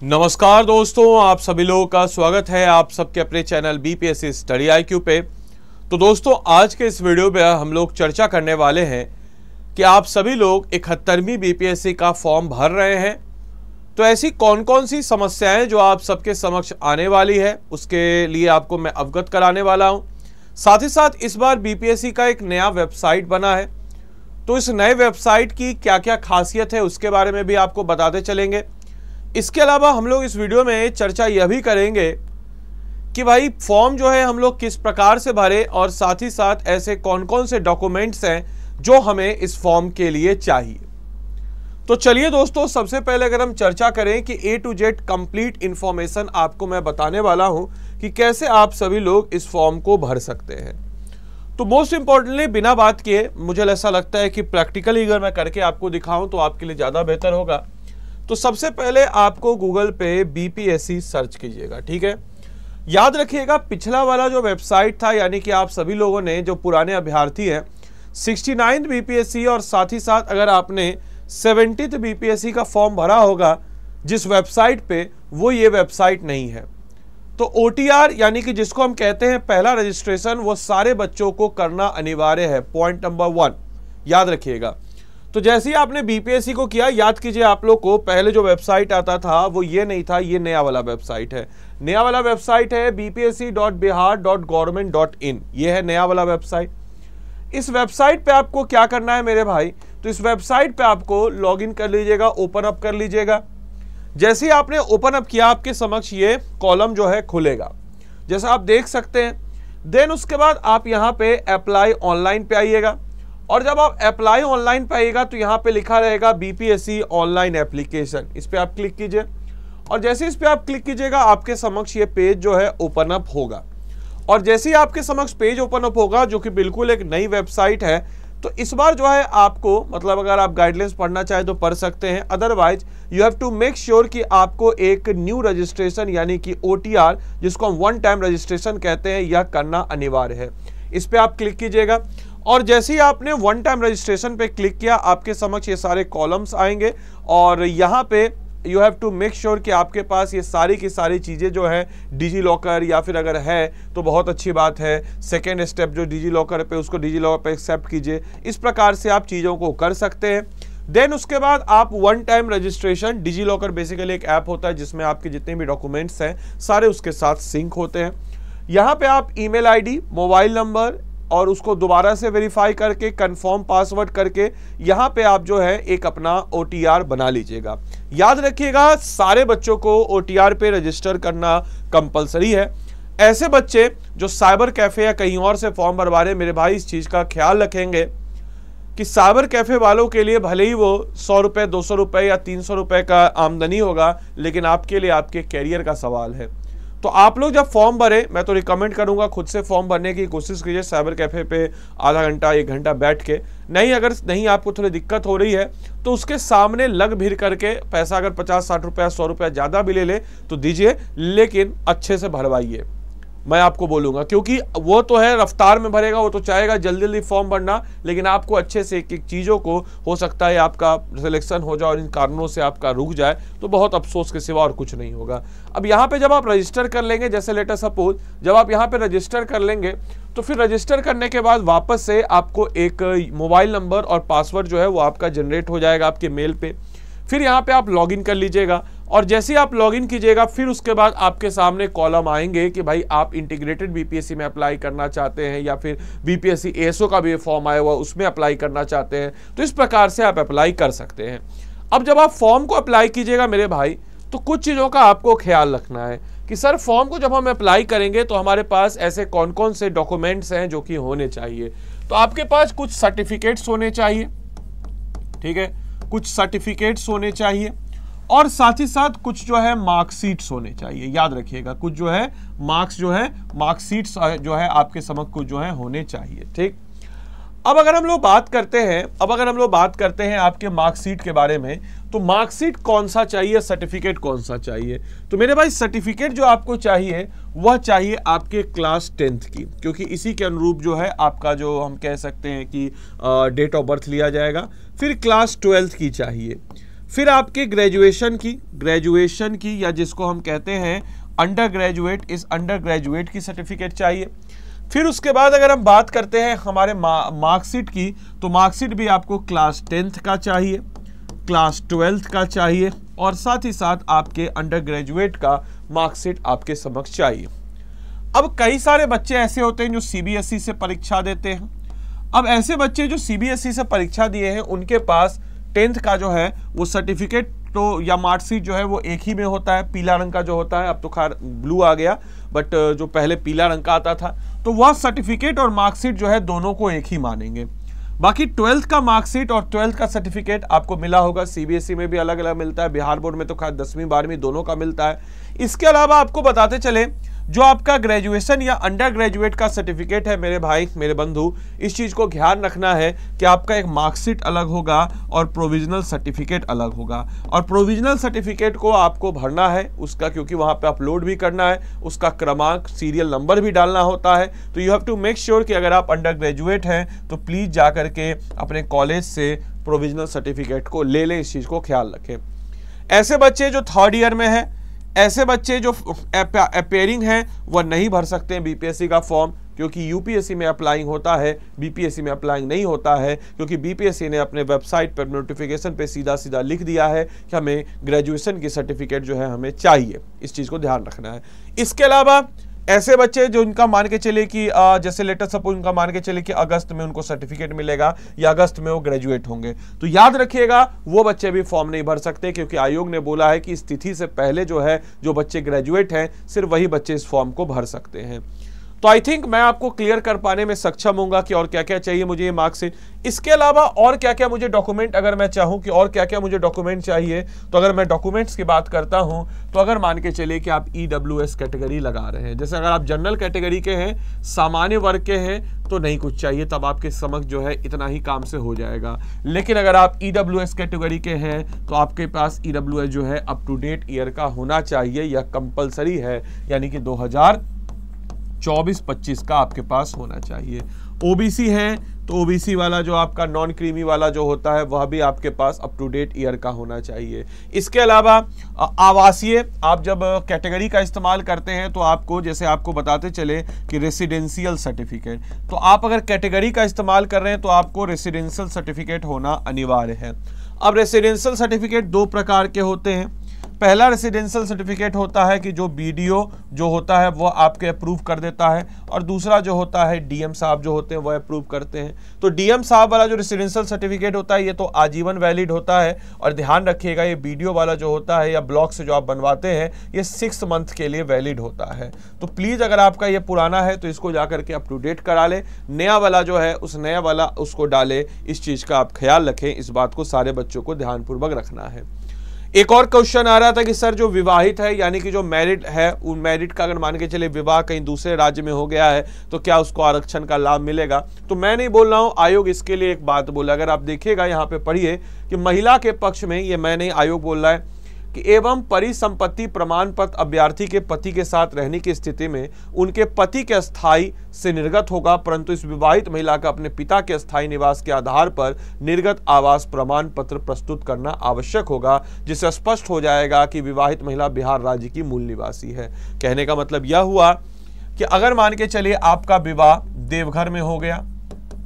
नमस्कार दोस्तों, आप सभी लोगों का स्वागत है आप सबके अपने चैनल बीपीएससी स्टडी आईक्यू पे। तो दोस्तों, आज के इस वीडियो में हम लोग चर्चा करने वाले हैं कि आप सभी लोग 71वीं बीपीएससी का फॉर्म भर रहे हैं, तो ऐसी कौन कौन सी समस्याएं जो आप सबके समक्ष आने वाली है उसके लिए आपको मैं अवगत कराने वाला हूं। साथ ही साथ इस बार बीपीएससी का एक नया वेबसाइट बना है, तो इस नए वेबसाइट की क्या क्या खासियत है उसके बारे में भी आपको बताते चलेंगे। इसके अलावा हम लोग इस वीडियो में चर्चा यह भी करेंगे कि भाई फॉर्म जो है हम लोग किस प्रकार से भरें और साथ ही साथ ऐसे कौन कौन से डॉक्यूमेंट्स हैं जो हमें इस फॉर्म के लिए चाहिए। तो चलिए दोस्तों, सबसे पहले अगर हम चर्चा करें कि A to Z complete information आपको मैं बताने वाला हूं कि कैसे आप सभी लोग इस फॉर्म को भर सकते हैं। तो मोस्ट इंपॉर्टेंटली बिना बात किए मुझे ऐसा लगता है कि प्रैक्टिकली अगर मैं करके आपको दिखाऊं तो आपके लिए ज़्यादा बेहतर होगा। तो सबसे पहले आपको गूगल पे बीपीएससी सर्च कीजिएगा, ठीक है। याद रखिएगा पिछला वाला जो वेबसाइट था, यानी कि आप सभी लोगों ने जो पुराने अभ्यर्थी हैं 69th बीपीएससी और साथ ही साथ अगर आपने 70th बीपीएससी का फॉर्म भरा होगा जिस वेबसाइट पे, वो ये वेबसाइट नहीं है। तो OTR यानी कि जिसको हम कहते हैं पहला रजिस्ट्रेशन, वो सारे बच्चों को करना अनिवार्य है। पॉइंट नंबर 1 याद रखिएगा। तो जैसे ही आपने बीपीएससी को किया, याद कीजिए आप लोग को पहले जो वेबसाइट आता था वो ये नहीं था, ये नया वाला वेबसाइट है। नया वाला वेबसाइट है bpsc.bihar.government.in, ये है नया वाला वेबसाइट। इस वेबसाइट पे आपको क्या करना है मेरे भाई, तो इस वेबसाइट पे आपको लॉगिन कर लीजिएगा, ओपन अप कर लीजिएगा। जैसे ही आपने ओपन अप किया, आपके समक्ष ये कॉलम जो है खुलेगा, जैसा आप देख सकते हैं। देन उसके बाद आप यहाँ पे अप्लाई ऑनलाइन पे आइएगा, और जब आप अप्लाई ऑनलाइन पे आइएगा तो यहाँ पे लिखा रहेगा बीपीएससी ऑनलाइन एप्लीकेशन, इस पे आप क्लिक कीजिए। और जैसे इस पे आप क्लिक कीजिएगा, आपके समक्ष ये पेज जो है ओपन अप होगा। और जैसे ही आपके समक्ष पेज ओपन अप होगा, जो कि बिल्कुल एक नई वेबसाइट है, तो इस बार जो है आपको मतलब अगर आप गाइडलाइंस पढ़ना चाहें तो पढ़ सकते हैं, otherwise you have to make sure कि आपको एक न्यू रजिस्ट्रेशन यानी कि OTR, जिसको हम वन टाइम रजिस्ट्रेशन कहते हैं, यह करना अनिवार्य है। इस पे आप क्लिक कीजिएगा, और जैसे ही आपने वन टाइम रजिस्ट्रेशन पे क्लिक किया, आपके समक्ष ये सारे कॉलम्स आएंगे, और यहाँ पे you have to make sure कि आपके पास ये सारी की सारी चीज़ें जो है डिजी लॉकर, या फिर अगर है तो बहुत अच्छी बात है, सेकेंड स्टेप जो डिजी लॉकर पे, उसको डिजी लॉकर पे एक्सेप्ट कीजिए। इस प्रकार से आप चीज़ों को कर सकते हैं। देन उसके बाद आप one time registration, digi locker basically एक ऐप होता है जिसमें आपके जितने भी डॉक्यूमेंट्स हैं सारे उसके साथ सिंक होते हैं। यहाँ पे आप ईमेल आईडी, मोबाइल नंबर और उसको दोबारा से वेरीफाई करके कंफर्म पासवर्ड करके यहाँ पे आप जो है एक अपना OTR बना लीजिएगा। याद रखिएगा सारे बच्चों को OTR पे रजिस्टर करना कंपलसरी है। ऐसे बच्चे जो साइबर कैफे या कहीं और से फॉर्म भरवा रहे, मेरे भाई इस चीज़ का ख्याल रखेंगे कि साइबर कैफे वालों के लिए भले ही वो 100 रुपये, 200 रुपये या 300 रुपये का आमदनी होगा, लेकिन आपके लिए आपके कैरियर का सवाल है। तो आप लोग जब फॉर्म भरें, मैं तो रिकमेंड करूंगा खुद से फॉर्म भरने की कोशिश कीजिए साइबर कैफे पे आधा घंटा 1 घंटा बैठ के। नहीं, अगर नहीं आपको थोड़ी दिक्कत हो रही है तो उसके सामने लग भिड़ करके पैसा अगर 50-60 रुपया 100 रुपया ज़्यादा भी ले ले तो दीजिए, लेकिन अच्छे से भरवाइए, मैं आपको बोलूँगा। क्योंकि वो तो है रफ्तार में भरेगा, वो तो चाहेगा जल्दी जल्दी फॉर्म भरना, लेकिन आपको अच्छे से एक एक चीज़ों को, हो सकता है आपका सिलेक्शन हो जाए और इन कारणों से आपका रुक जाए, तो बहुत अफसोस के सिवा और कुछ नहीं होगा। अब यहाँ पे जब आप रजिस्टर कर लेंगे, जैसे लेटर सपोज जब आप यहाँ पे रजिस्टर कर लेंगे, तो फिर रजिस्टर करने के बाद वापस से आपको एक मोबाइल नंबर और पासवर्ड जो है वो आपका जनरेट हो जाएगा आपके मेल पे। फिर यहाँ पे आप लॉगिन कर लीजिएगा, और जैसे ही आप लॉगिन कीजिएगा फिर उसके बाद आपके सामने कॉलम आएंगे कि भाई आप इंटीग्रेटेड बीपीएससी में अप्लाई करना चाहते हैं या फिर बीपीएससी ASO का भी फॉर्म आया हुआ उसमें अप्लाई करना चाहते हैं, तो इस प्रकार से आप अप्लाई कर सकते हैं। अब जब आप फॉर्म को अप्लाई कीजिएगा मेरे भाई, तो कुछ चीज़ों का आपको ख्याल रखना है कि सर फॉर्म को जब हम अप्लाई करेंगे तो हमारे पास ऐसे कौन कौन से डॉक्यूमेंट्स हैं जो कि होने चाहिए। तो आपके पास कुछ सर्टिफिकेट्स होने चाहिए, ठीक है, कुछ सर्टिफिकेट्स होने चाहिए, और साथ ही साथ कुछ जो है मार्कशीट्स होने चाहिए। याद रखिएगा कुछ जो है मार्कशीट्स जो है आपके समक्ष कुछ जो है होने चाहिए, ठीक। अब अगर हम लोग बात करते हैं आपके मार्कशीट के बारे में, तो मार्कशीट कौन सा चाहिए, सर्टिफिकेट कौन सा चाहिए। तो मेरे भाई सर्टिफिकेट जो आपको चाहिए वह चाहिए आपके क्लास 10th की, क्योंकि इसी के अनुरूप जो है आपका जो हम कह सकते हैं कि डेट ऑफ बर्थ लिया जाएगा। फिर क्लास 12th की चाहिए, फिर आपके ग्रेजुएशन की या जिसको हम कहते हैं अंडर ग्रेजुएट, इस अंडर ग्रेजुएट की सर्टिफिकेट चाहिए। फिर उसके बाद अगर हम बात करते हैं हमारे मार्कशीट की, तो मार्कशीट भी आपको क्लास 10th का चाहिए, क्लास 12th का चाहिए और साथ ही साथ आपके अंडर ग्रेजुएट का मार्कशीट आपके समक्ष चाहिए। अब कई सारे बच्चे ऐसे होते हैं जो सीबीएसई से परीक्षा देते हैं। अब ऐसे बच्चे जो सीबीएसई से परीक्षा दिए हैं उनके पास 10th का जो है वो सर्टिफिकेट तो या मार्कशीट जो है वो एक ही में होता है, पीला रंग का जो होता है, अब तो खैर ब्लू आ गया, बट जो पहले पीला रंग का आता था, तो वह सर्टिफिकेट और मार्कशीट जो है दोनों को एक ही मानेंगे। बाकी 12th का मार्कशीट और 12th का सर्टिफिकेट आपको मिला होगा, सीबीएसई में भी अलग अलग मिलता है, बिहार बोर्ड में तो खैर 10वीं 12वीं दोनों का मिलता है। इसके अलावा आपको बताते चले जो आपका ग्रेजुएशन या अंडर ग्रेजुएट का सर्टिफिकेट है मेरे भाई मेरे बंधु, इस चीज को ध्यान रखना है कि आपका एक मार्कशीट अलग होगा और प्रोविजनल सर्टिफिकेट अलग होगा। और प्रोविजनल सर्टिफिकेट को आपको भरना है उसका, क्योंकि वहां पे अपलोड भी करना है, उसका क्रमांक सीरियल नंबर भी डालना होता है। तो you have to make sure कि अगर आप अंडर ग्रेजुएट हैं तो प्लीज जा करके अपने कॉलेज से प्रोविजनल सर्टिफिकेट को ले लें, इस चीज को ख्याल रखें। ऐसे बच्चे जो 3rd ईयर में है, ऐसे बच्चे जो अपेयरिंग हैं वह नहीं भर सकते हैं बीपीएससी का फॉर्म, क्योंकि यूपीएससी में अप्लाइंग होता है, बीपीएससी में अप्लाइंग नहीं होता है, क्योंकि बीपीएससी ने अपने वेबसाइट पर नोटिफिकेशन पे सीधा सीधा लिख दिया है कि हमें ग्रेजुएशन की सर्टिफिकेट जो है हमें चाहिए। इस चीज़ को ध्यान रखना है। इसके अलावा ऐसे बच्चे जो उनका मान के चले कि जैसे लेटर सपोज उनका मान के चले कि अगस्त में उनको सर्टिफिकेट मिलेगा या अगस्त में वो ग्रेजुएट होंगे, तो याद रखिएगा वो बच्चे भी फॉर्म नहीं भर सकते, क्योंकि आयोग ने बोला है कि इस तिथि से पहले जो है जो बच्चे ग्रेजुएट हैं सिर्फ वही बच्चे इस फॉर्म को भर सकते हैं। तो आई थिंक मैं आपको क्लियर कर पाने में सक्षम होऊंगा कि और क्या क्या चाहिए मुझे ये मार्कशीट। इसके अलावा और क्या क्या मुझे डॉक्यूमेंट, अगर मैं चाहूँ कि और क्या क्या मुझे डॉक्यूमेंट चाहिए, तो अगर मैं डॉक्यूमेंट्स की बात करता हूँ तो अगर मान के चले कि आप EWS कैटेगरी लगा रहे हैं, जैसे अगर आप जनरल कैटेगरी के हैं, सामान्य वर्ग के हैं, तो नहीं कुछ चाहिए, तब आपके समक्ष जो है इतना ही काम से हो जाएगा। लेकिन अगर आप EWS कैटेगरी के हैं तो आपके पास EWS जो है अप टू डेट ईयर का होना चाहिए, यह कंपलसरी है, यानी कि 2024-25 का आपके पास होना चाहिए। ओबीसी है तो ओबीसी वाला जो आपका नॉन क्रीमी वाला जो होता है वह भी आपके पास अप टू डेट ईयर का होना चाहिए। इसके अलावा आवासीय, आप जब कैटेगरी का इस्तेमाल करते हैं तो आपको, जैसे आपको बताते चले कि रेसिडेंशियल सर्टिफिकेट, तो आप अगर कैटेगरी का इस्तेमाल कर रहे हैं तो आपको रेसिडेंशियल सर्टिफिकेट होना अनिवार्य है। अब रेसिडेंशियल सर्टिफिकेट 2 प्रकार के होते हैं। पहला रेसिडेंशियल सर्टिफिकेट होता है कि जो बीडीओ जो होता है वो आपके अप्रूव कर देता है, और दूसरा जो होता है डीएम साहब जो होते हैं वो अप्रूव करते हैं। तो डीएम साहब वाला जो रेसिडेंशियल सर्टिफिकेट होता है ये तो आजीवन वैलिड होता है, और ध्यान रखिएगा ये बीडीओ वाला जो होता है या ब्लॉक से जो आप बनवाते हैं ये 6 मंथ के लिए वैलिड होता है। तो प्लीज अगर आपका ये पुराना है तो इसको जाकर के अप टू डेट करा ले, नया वाला जो है उस नया वाला उसको डाले, इस चीज का आप ख्याल रखें। इस बात को सारे बच्चों को ध्यानपूर्वक रखना है। एक और क्वेश्चन आ रहा था कि सर जो विवाहित है यानी कि जो मैरिड है, उन मैरिड का अगर मान के चले विवाह कहीं दूसरे राज्य में हो गया है तो क्या उसको आरक्षण का लाभ मिलेगा? तो मैं नहीं बोल रहा हूं, आयोग इसके लिए एक बात बोला। अगर आप देखिएगा यहाँ पे पढ़िए कि महिला के पक्ष में, ये मैं नहीं आयोग बोल रहा है कि एवं परिसंपत्ति प्रमाण पत्र अभ्यर्थी के पति के साथ रहने की स्थिति में उनके पति के स्थायी से निर्गत होगा, परंतु इस विवाहित महिला का अपने पिता के स्थायी निवास के आधार पर निर्गत आवास प्रमाण पत्र प्रस्तुत करना आवश्यक होगा, जिससे स्पष्ट हो जाएगा कि विवाहित महिला बिहार राज्य की मूल निवासी है। कहने का मतलब यह हुआ कि अगर मान के चलिए आपका विवाह देवघर में हो गया,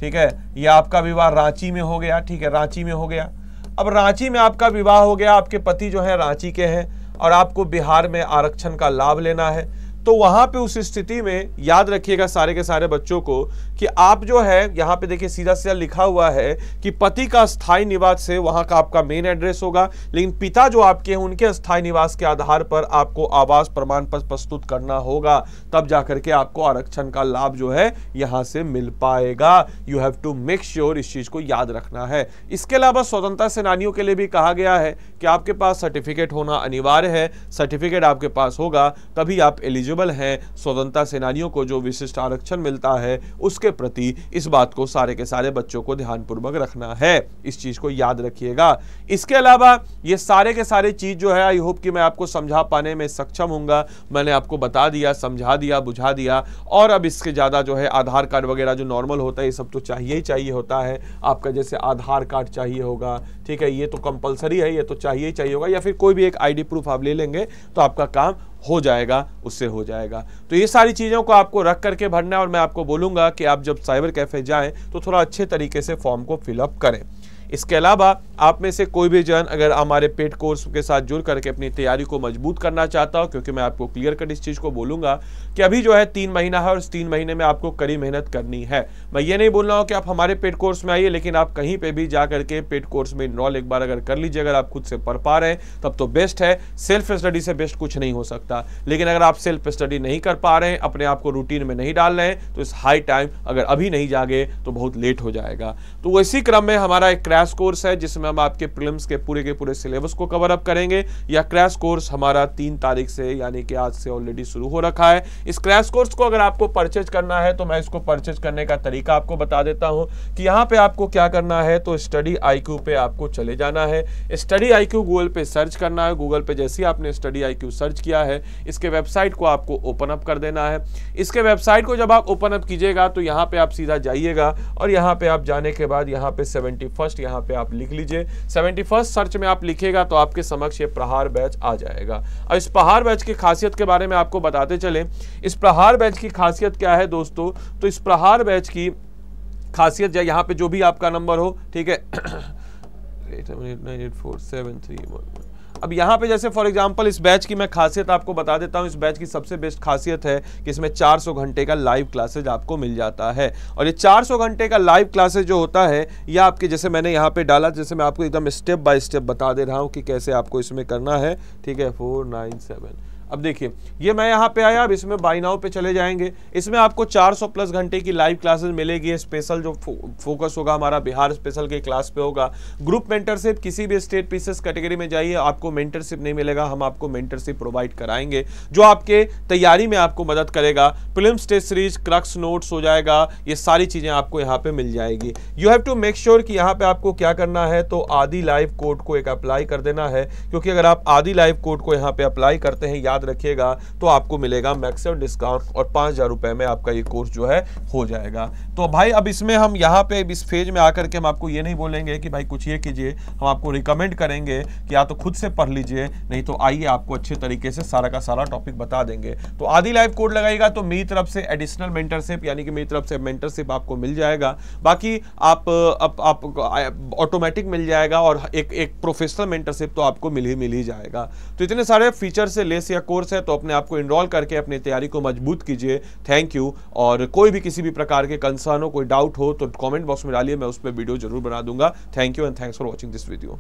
ठीक है, या आपका विवाह रांची में हो गया, ठीक है, रांची में हो गया। अब रांची में आपका विवाह हो गया, आपके पति जो है रांची के हैं और आपको बिहार में आरक्षण का लाभ लेना है, तो वहां पे उस स्थिति में याद रखिएगा सारे के सारे बच्चों को कि आप जो है यहाँ पे देखिए सीधा सीधा लिखा हुआ है कि पति का स्थायी निवास से वहां का आपका मेन एड्रेस होगा, लेकिन पिता जो आपके हैं उनके स्थायी निवास के आधार पर आपको आवास प्रमाण पत्र प्रस्तुत करना होगा, तब जाकर के आपको आरक्षण का लाभ जो है यहाँ से मिल पाएगा। You have to make sure, इस चीज को याद रखना है। इसके अलावा स्वतंत्रता सेनानियों के लिए भी कहा गया है कि आपके पास सर्टिफिकेट होना अनिवार्य है, सर्टिफिकेट आपके पास होगा तभी आप एलिजिबल एलिजिबल हैं, स्वतंत्रता सेनानियों को जो विशिष्ट आरक्षण मिलता है उसके प्रति इस बात को सारे के सारे बच्चों को ध्यानपूर्वक रखना है। इस चीज को याद रखिएगा। इसके अलावा ये सारे के सारे चीज जो है आई होप कि मैं आपको समझा पाने में सक्षम हूंगा। मैंने आपको बता दिया, समझा दिया, बुझा दिया। और अब इसके ज्यादा जो है आधार कार्ड वगैरह जो नॉर्मल होता है ये सब तो चाहिए ही चाहिए होता है। आपका जैसे आधार कार्ड चाहिए होगा, ठीक है, ये तो कंपलसरी है, ये तो चाहिए ही चाहिए होगा, या फिर कोई भी एक आईडी प्रूफ आप ले लेंगे तो आपका काम हो जाएगा, उससे हो जाएगा। तो ये सारी चीज़ों को आपको रख करके भरना है और मैं आपको बोलूँगा कि आप जब साइबर कैफ़े जाएं तो थोड़ा अच्छे तरीके से फॉर्म को फिलअप करें। इसके अलावा आप में से कोई भी जन अगर हमारे पेड कोर्स के साथ जुड़ करके अपनी तैयारी को मजबूत करना चाहता हो, क्योंकि मैं आपको क्लियर कट इस चीज़ को बोलूँगा कि अभी जो है 3 महीना है और इस 3 महीने में आपको कड़ी मेहनत करनी है। मैं ये नहीं बोल रहा हूँ कि आप हमारे पेड कोर्स में आइए, लेकिन आप कहीं पे भी जा करके पेड कोर्स में इनरोल एक बार अगर कर लीजिए, अगर आप खुद से पढ़ पा रहे हैं तब तो बेस्ट है। सेल्फ स्टडी से बेस्ट कुछ नहीं हो सकता। लेकिन अगर आप सेल्फ स्टडी नहीं कर पा रहे हैं, अपने आप को रूटीन में नहीं डाल रहे हैं, तो इस हाई टाइम अगर अभी नहीं जागे तो बहुत लेट हो जाएगा। तो इसी क्रम में हमारा एक क्रैश कोर्स है जिसमें हम आपके प्रीलिम्स के पूरे सिलेबस को कवर अप करेंगे। यह क्रैश कोर्स हमारा 3 तारीख से यानी कि आज से ऑलरेडी शुरू हो रखा है। इस क्रैश कोर्स को अगर आपको परचेज करना है तो मैं इसको परचेज करने का तरीका आपको बता देता हूं कि यहाँ पे आपको क्या करना है। तो स्टडी IQ पे आपको चले जाना है। स्टडी IQ गूगल पे सर्च करना है। गूगल पे जैसे ही आपने स्टडी IQ सर्च किया है, इसके वेबसाइट को आपको ओपन अप कर देना है। इसके वेबसाइट को जब आप ओपन अप कीजिएगा तो यहाँ पे आप सीधा जाइएगा और यहाँ पे आप जाने के बाद यहाँ पे 71st यहाँ पे आप लिख लीजिए। 71st सर्च में आप लिखेगा तो आपके समक्ष ये प्रहार बैच आ जाएगा। और इस प्रहार बैच की खासियत के बारे में आपको बताते चले। इस प्रहार बैच की खासियत क्या है दोस्तों? तो इस प्रहार बैच की खासियत यहाँ पे जो भी आपका नंबर हो, ठीक है, 8984731। अब यहाँ पे जैसे फॉर एग्जांपल इस बैच की मैं खासियत आपको बता देता हूँ। इस बैच की सबसे बेस्ट खासियत है कि इसमें 400 घंटे का लाइव क्लासेज आपको मिल जाता है। और ये 400 घंटे का लाइव क्लासेज जो होता है ये आपके, जैसे मैंने यहाँ पे डाला, जैसे मैं आपको एकदम स्टेप बाय स्टेप बता दे रहा हूँ कि कैसे आपको इसमें करना है, ठीक है। 497। अब देखिए ये मैं यहाँ पे आया, अब इसमें बाय नाउ पे चले जाएंगे। इसमें आपको 400 प्लस घंटे की लाइव क्लासेस मिलेगी। स्पेशल जो फोकस होगा हमारा बिहार स्पेशल के क्लास पे होगा। ग्रुप मेंटरशिप, किसी भी स्टेट पीसेस कैटेगरी में जाइए आपको मेंटरशिप नहीं मिलेगा, हम आपको मेंटरशिप प्रोवाइड कराएंगे जो आपके तैयारी में आपको मदद करेगा। Films test series, crux notes हो जाएगा, ये सारी चीजें आपको यहाँ पे मिल जाएगी। You have to make sure कि यहाँ पे आपको क्या करना है, तो आदि लाइव कोड को एक अप्लाई कर देना है, क्योंकि अगर आप आदि लाइव कोड को यहाँ पे अप्लाई करते हैं, याद रखिएगा, तो आपको मिलेगा मैक्सिमम डिस्काउंट और 5000 रुपए में आपका ये कोर्स जो है हो जाएगा। तो भाई अब इसमें हम यहाँ पे इस फेज में आकर के हम आपको ये नहीं बोलेंगे कि भाई कुछ ये कीजिए, हम आपको रिकमेंड करेंगे कि या तो खुद से पढ़ लीजिए, नहीं तो आइए आपको अच्छे तरीके से सारा का सारा टॉपिक बता देंगे। तो आदि लाइव कोड लगाएगा तो मेरी तरफ से एडिशनल मेंटरशिप यानी कि मेरी तरफ से मेंटरशिप आपको मिल जाएगा। बाकी आप ऑटोमेटिक मिल जाएगा और एक प्रोफेशनल मेंटरशिप तो आपको मिल ही जाएगा। तो इतने सारे फीचर से लेस या कोर्स है, तो अपने आप को इनरोल करके अपनी तैयारी को मजबूत कीजिए। Thank you. और कोई भी किसी भी प्रकार के कंसर्न हो, कोई डाउट हो तो कमेंट बॉक्स में डालिए, मैं उस पर वीडियो जरूर बना दूंगा। Thank you and thanks for watching this video.